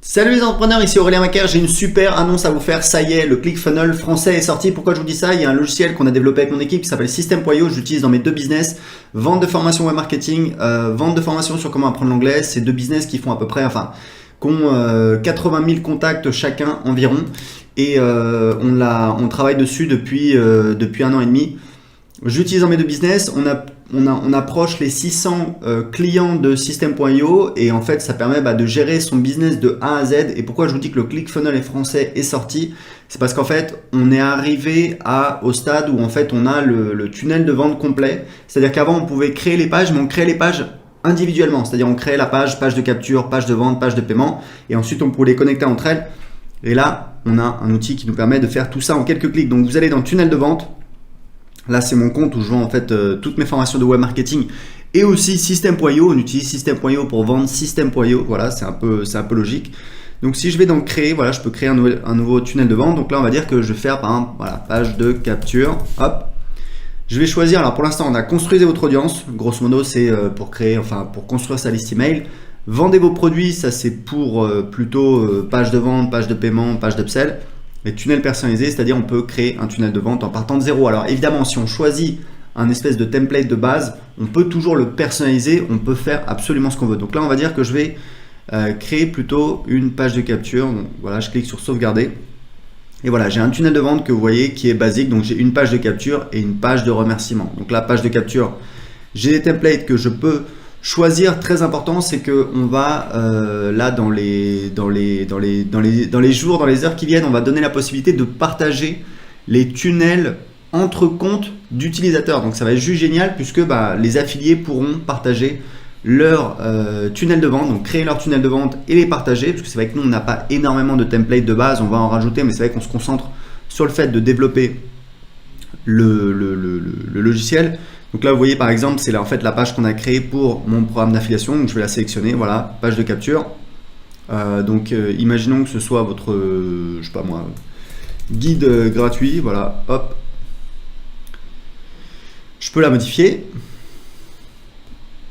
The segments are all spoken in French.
Salut les entrepreneurs, ici Aurélien Macaire, j'ai une super annonce à vous faire, ça y est, le ClickFunnels français est sorti. Pourquoi je vous dis ça? Il y a un logiciel qu'on a développé avec mon équipe qui s'appelle System.io, je l'utilise dans mes deux business, vente de formation web marketing, vente de formation sur comment apprendre l'anglais. C'est deux business qui font à peu près, qui ont 80 000 contacts chacun environ, et on travaille dessus depuis 1 an et demi. J'utilise dans mes deux business, on approche les 600 clients de System.io et en fait ça permet de gérer son business de A à Z. Et pourquoi je vous dis que le ClickFunnels français est sorti, c'est parce qu'en fait on est arrivé au stade où en fait on a le tunnel de vente complet. C'est-à-dire qu'avant on pouvait créer les pages, mais on créait les pages individuellement. C'est-à-dire on créait la page de capture, page de vente, page de paiement, et ensuite on pouvait les connecter entre elles. Et là on a un outil qui nous permet de faire tout ça en quelques clics. Donc vous allez dans le tunnel de vente. Là, c'est mon compte où je vends en fait toutes mes formations de web marketing et aussi System.io. On utilise System.io pour vendre System.io. Voilà, c'est un peu logique. Donc, si je vais dans créer, voilà, je peux créer un nouveau tunnel de vente. Donc là, on va dire que je vais faire par exemple, voilà, page de capture. Hop. Je vais choisir. Alors, pour l'instant, on a construisez votre audience. Grosso modo, c'est pour construire sa liste email. Vendez vos produits. Ça, c'est pour plutôt page de vente, page de paiement, page d'upsell. Les tunnels personnalisés, c'est-à-dire on peut créer un tunnel de vente en partant de zéro. Alors évidemment, si on choisit un espèce de template de base, on peut toujours le personnaliser, on peut faire absolument ce qu'on veut. Donc là, on va dire que je vais créer plutôt une page de capture. Donc voilà, je clique sur sauvegarder. Et voilà, j'ai un tunnel de vente que vous voyez qui est basique. Donc j'ai une page de capture et une page de remerciement. Donc la page de capture, j'ai des templates que je peux choisir. Très important, c'est que on va là dans les jours, dans les heures qui viennent, on va donner la possibilité de partager les tunnels entre comptes d'utilisateurs. Donc ça va être juste génial puisque les affiliés pourront partager leur tunnel de vente, donc créer leur tunnel de vente et les partager, parce que c'est vrai que nous on n'a pas énormément de templates de base, on va en rajouter, mais c'est vrai qu'on se concentre sur le fait de développer le logiciel. Donc là, vous voyez par exemple, c'est là en fait la page qu'on a créée pour mon programme d'affiliation. Donc je vais la sélectionner, voilà, page de capture. Imaginons que ce soit votre, je sais pas moi, guide gratuit, voilà, hop. Je peux la modifier.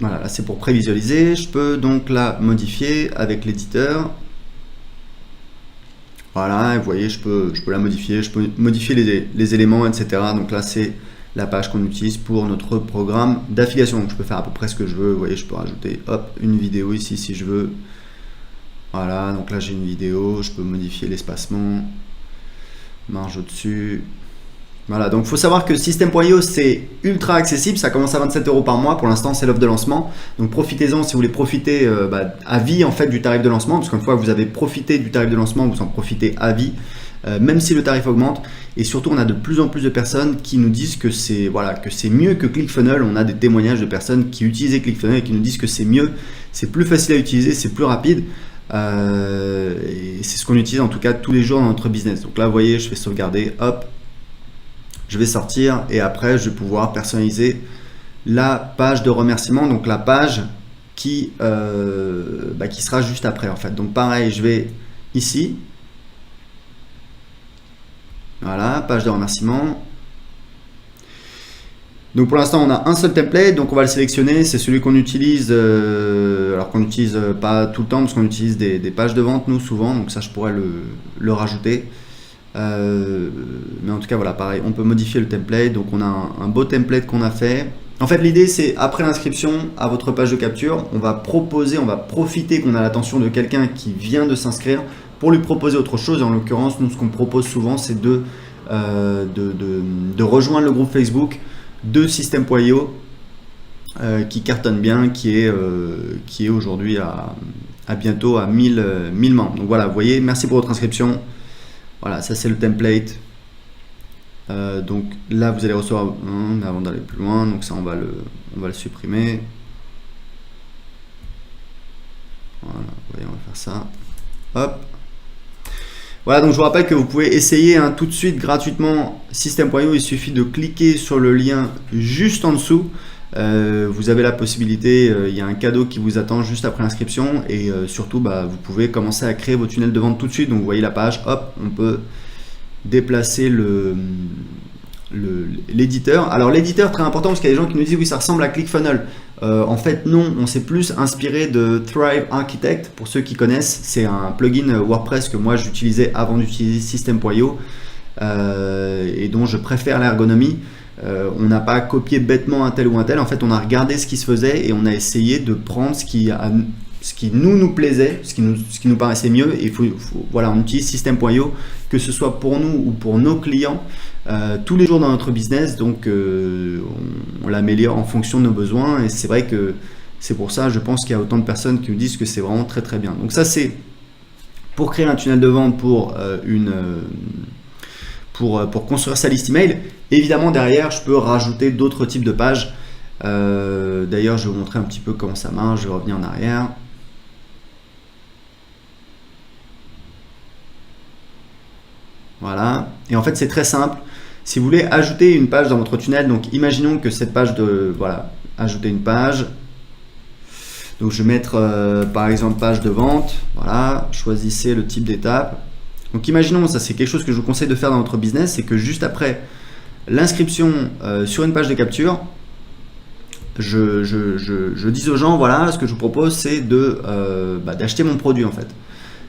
Voilà, là c'est pour prévisualiser. Je peux donc la modifier avec l'éditeur. Voilà, vous voyez, je peux la modifier, je peux modifier les éléments, etc. Donc là, c'est la page qu'on utilise pour notre programme d'affiliation. Donc je peux faire à peu près ce que je veux. Vous voyez, je peux rajouter une vidéo ici si je veux. Voilà, donc là j'ai une vidéo, je peux modifier l'espacement, marge au-dessus. Voilà, donc il faut savoir que System.io c'est ultra accessible, ça commence à 27 € par mois. Pour l'instant, c'est l'offre de lancement. Donc profitez-en si vous voulez profiter à vie en fait du tarif de lancement, parce qu'une fois que vous avez profité du tarif de lancement, vous en profitez à vie. Même si le tarif augmente, et surtout on a de plus en plus de personnes qui nous disent que c'est mieux que ClickFunnels. On a des témoignages de personnes qui utilisaient ClickFunnels et qui nous disent que c'est mieux, c'est plus facile à utiliser, c'est plus rapide, et c'est ce qu'on utilise en tout cas tous les jours dans notre business. Donc là vous voyez, je vais sauvegarder, hop, je vais sortir et après je vais pouvoir personnaliser la page de remerciement, donc la page qui sera juste après en fait. Donc pareil, je vais ici. Voilà, page de remerciement. Donc pour l'instant, on a un seul template, donc on va le sélectionner. C'est celui qu'on utilise, alors qu'on n'utilise pas tout le temps, parce qu'on utilise des pages de vente, nous, souvent. Donc ça, je pourrais le rajouter. Mais en tout cas, voilà, pareil, on peut modifier le template. Donc on a un beau template qu'on a fait. En fait, l'idée, c'est après l'inscription à votre page de capture, on va profiter qu'on a l'attention de quelqu'un qui vient de s'inscrire pour lui proposer autre chose. Et en l'occurrence, nous, ce qu'on propose souvent, c'est de rejoindre le groupe Facebook de System.io qui cartonne bien, qui est aujourd'hui à bientôt à 1000 membres. Donc voilà, vous voyez, merci pour votre inscription. Voilà, ça c'est le template. Donc là, vous allez recevoir avant d'aller plus loin. Donc ça, on va le supprimer. Voilà, vous voyez, on va faire ça. Hop. Voilà, donc je vous rappelle que vous pouvez essayer tout de suite gratuitement System.io. Il suffit de cliquer sur le lien juste en dessous. Vous avez la possibilité, il y a un cadeau qui vous attend juste après l'inscription, et surtout vous pouvez commencer à créer vos tunnels de vente tout de suite. Donc vous voyez la page, hop, on peut déplacer l'éditeur. Alors l'éditeur, très important, parce qu'il y a des gens qui nous disent oui, ça ressemble à ClickFunnels. En fait, non, on s'est plus inspiré de Thrive Architect. Pour ceux qui connaissent, c'est un plugin WordPress que moi j'utilisais avant d'utiliser System.io et dont je préfère l'ergonomie. On n'a pas copié bêtement un tel ou un tel. En fait, on a regardé ce qui se faisait et on a essayé de prendre ce qui nous plaisait, ce qui nous paraissait mieux. Et voilà, on utilise System.io, que ce soit pour nous ou pour nos clients, tous les jours dans notre business. Donc, on l'améliore en fonction de nos besoins. Et c'est vrai que c'est pour ça, je pense qu'il y a autant de personnes qui nous disent que c'est vraiment très très bien. Donc ça, c'est pour créer un tunnel de vente pour construire sa liste email. Évidemment, derrière, je peux rajouter d'autres types de pages. D'ailleurs, je vais vous montrer un petit peu comment ça marche. Je vais revenir en arrière. Voilà. Et en fait, c'est très simple. Si vous voulez ajouter une page dans votre tunnel, donc imaginons que cette page voilà, ajouter une page. Donc, je vais mettre par exemple page de vente. Voilà. Choisissez le type d'étape. Donc imaginons, ça c'est quelque chose que je vous conseille de faire dans votre business, c'est que juste après l'inscription sur une page de capture, je dis aux gens, voilà, ce que je vous propose c'est d'acheter mon produit en fait.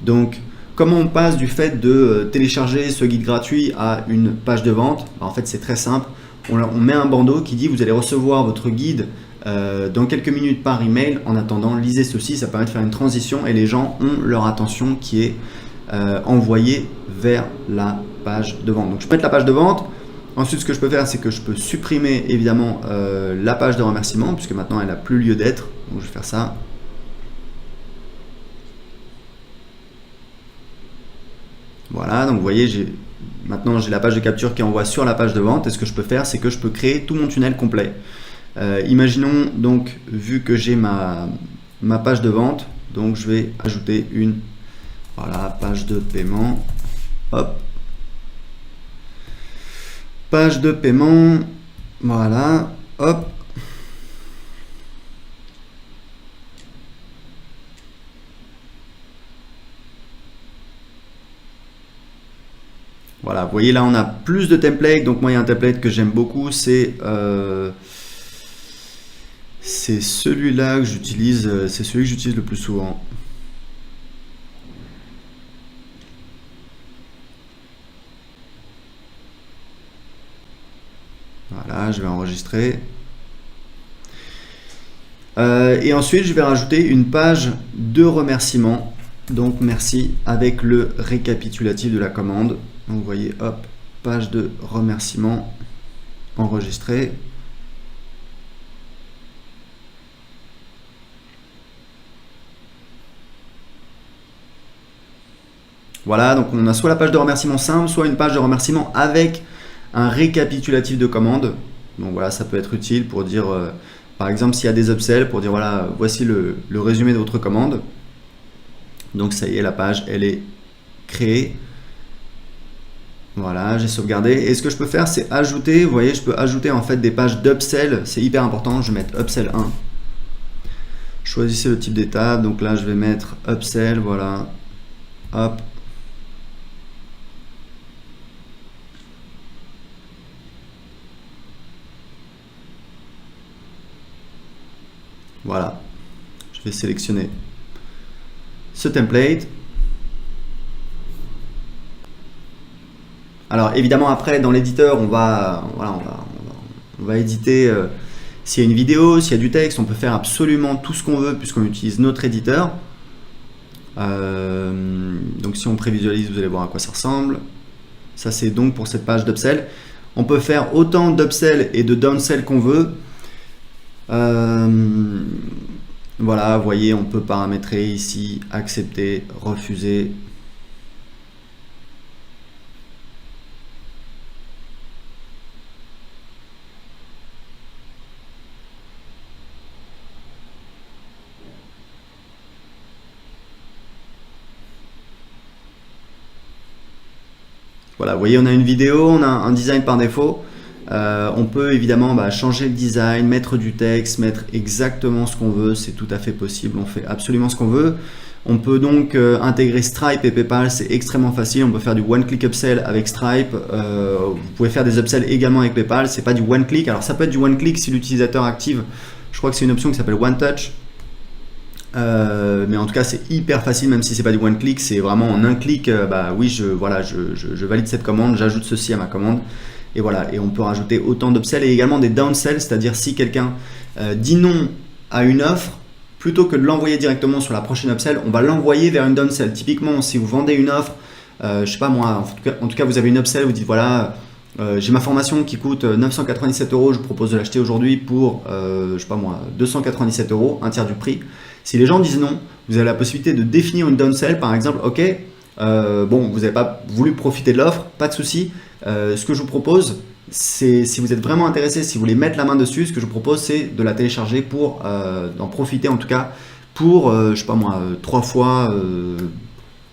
Donc comment on passe du fait de télécharger ce guide gratuit à une page de vente? En fait c'est très simple, on met un bandeau qui dit vous allez recevoir votre guide dans quelques minutes par email, en attendant lisez ceci, ça permet de faire une transition et les gens ont leur attention qui est envoyé vers la page de vente. Donc je peux mettre la page de vente. Ensuite, ce que je peux faire, c'est que je peux supprimer évidemment la page de remerciement, puisque maintenant elle n'a plus lieu d'être. Donc je vais faire ça. Voilà, donc vous voyez, maintenant j'ai la page de capture qui envoie sur la page de vente. Et ce que je peux faire, c'est que je peux créer tout mon tunnel complet. Imaginons donc, vu que j'ai ma page de vente, donc je vais ajouter une page de paiement. Hop. Page de paiement. Voilà. Hop. Voilà, vous voyez là on a plus de templates. Donc moi il y a un template que j'aime beaucoup, c'est celui-là que j'utilise, c'est celui que j'utilise le plus souvent. Voilà, je vais enregistrer. Et ensuite, je vais rajouter une page de remerciement. Donc, merci avec le récapitulatif de la commande. Donc, vous voyez, hop, page de remerciement enregistrée. Voilà, donc on a soit la page de remerciement simple, soit une page de remerciement avec un récapitulatif de commande. Donc voilà, ça peut être utile pour dire, par exemple, s'il y a des upsells, pour dire voilà, voici le résumé de votre commande. Donc ça y est, la page, elle est créée. Voilà, j'ai sauvegardé. Et ce que je peux faire, c'est ajouter, vous voyez, je peux ajouter en fait des pages d'upsell. C'est hyper important, je vais mettre upsell 1. Choisissez le type d'étape. Donc là, je vais mettre upsell, voilà. Hop. Voilà, je vais sélectionner ce template. Alors évidemment après dans l'éditeur on va éditer s'il y a une vidéo, s'il y a du texte, on peut faire absolument tout ce qu'on veut puisqu'on utilise notre éditeur. Donc si on prévisualise, vous allez voir à quoi ça ressemble. Ça c'est donc pour cette page d'upsell. On peut faire autant d'upsell et de downsell qu'on veut. Voilà, vous voyez, on peut paramétrer ici, accepter, refuser. Voilà, vous voyez, on a une vidéo, on a un design par défaut. On peut évidemment changer le design, mettre du texte, mettre exactement ce qu'on veut, c'est tout à fait possible, on fait absolument ce qu'on veut. On peut donc intégrer Stripe et PayPal, c'est extrêmement facile, on peut faire du one-click upsell avec Stripe, vous pouvez faire des upsells également avec PayPal, c'est pas du one-click, alors ça peut être du one-click si l'utilisateur active, Je crois que c'est une option qui s'appelle One Touch. Mais en tout cas c'est hyper facile, même si c'est pas du one click, c'est vraiment en un clic. Bah oui, je valide cette commande, j'ajoute ceci à ma commande, et voilà. Et on peut rajouter autant d'upsells et également des downsells, c'est-à-dire si quelqu'un dit non à une offre, plutôt que de l'envoyer directement sur la prochaine upsell, on va l'envoyer vers une downsell. Typiquement, si vous vendez une offre, je sais pas moi, en tout cas vous avez une upsell, vous dites voilà, j'ai ma formation qui coûte 997 €, je vous propose de l'acheter aujourd'hui pour je sais pas moi 297 €, un tiers du prix. Si les gens disent non, vous avez la possibilité de définir une downsell, par exemple. Ok, bon, vous n'avez pas voulu profiter de l'offre, pas de souci. Ce que je vous propose, c'est, si vous êtes vraiment intéressé, si vous voulez mettre la main dessus, ce que je vous propose, c'est de la télécharger pour d'en profiter, en tout cas pour je sais pas moi 3 fois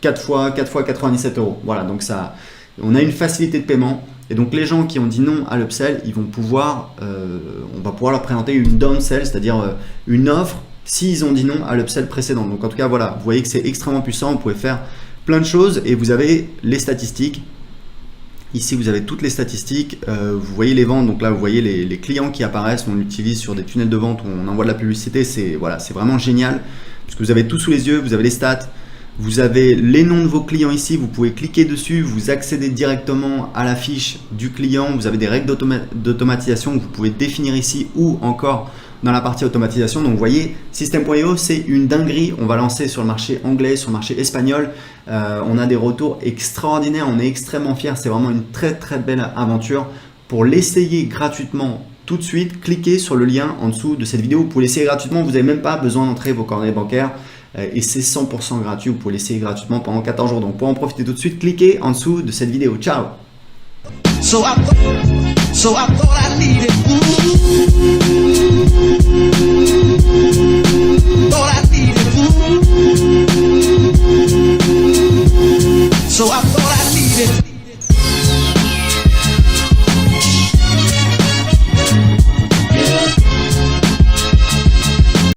4 fois 97 €. Voilà, donc ça, on a une facilité de paiement. Et donc les gens qui ont dit non à l'upsell, ils vont pouvoir, on va pouvoir leur présenter une downsell, c'est-à-dire une offre s'ils ont dit non à l'upsell précédent. Donc en tout cas voilà, vous voyez que c'est extrêmement puissant, vous pouvez faire plein de choses et vous avez les statistiques. Ici vous avez toutes les statistiques, vous voyez les ventes, donc là vous voyez les clients qui apparaissent, on l'utilise sur des tunnels de vente où on envoie de la publicité, c'est voilà, c'est vraiment génial parce que vous avez tout sous les yeux, vous avez les stats, vous avez les noms de vos clients ici, vous pouvez cliquer dessus, vous accédez directement à la fiche du client, vous avez des règles d'automatisation que vous pouvez définir ici ou encore dans la partie automatisation. Donc vous voyez, System.io c'est une dinguerie, on va lancer sur le marché anglais, sur le marché espagnol, on a des retours extraordinaires, on est extrêmement fiers, c'est vraiment une très très belle aventure. Pour l'essayer gratuitement tout de suite, cliquez sur le lien en dessous de cette vidéo, vous pouvez l'essayer gratuitement, vous n'avez même pas besoin d'entrer vos coordonnées bancaires et c'est 100% gratuit, vous pouvez l'essayer gratuitement pendant 14 jours. Donc pour en profiter tout de suite, cliquez en dessous de cette vidéo. Ciao. So I thought I needed. Thought I needed. So I thought I needed.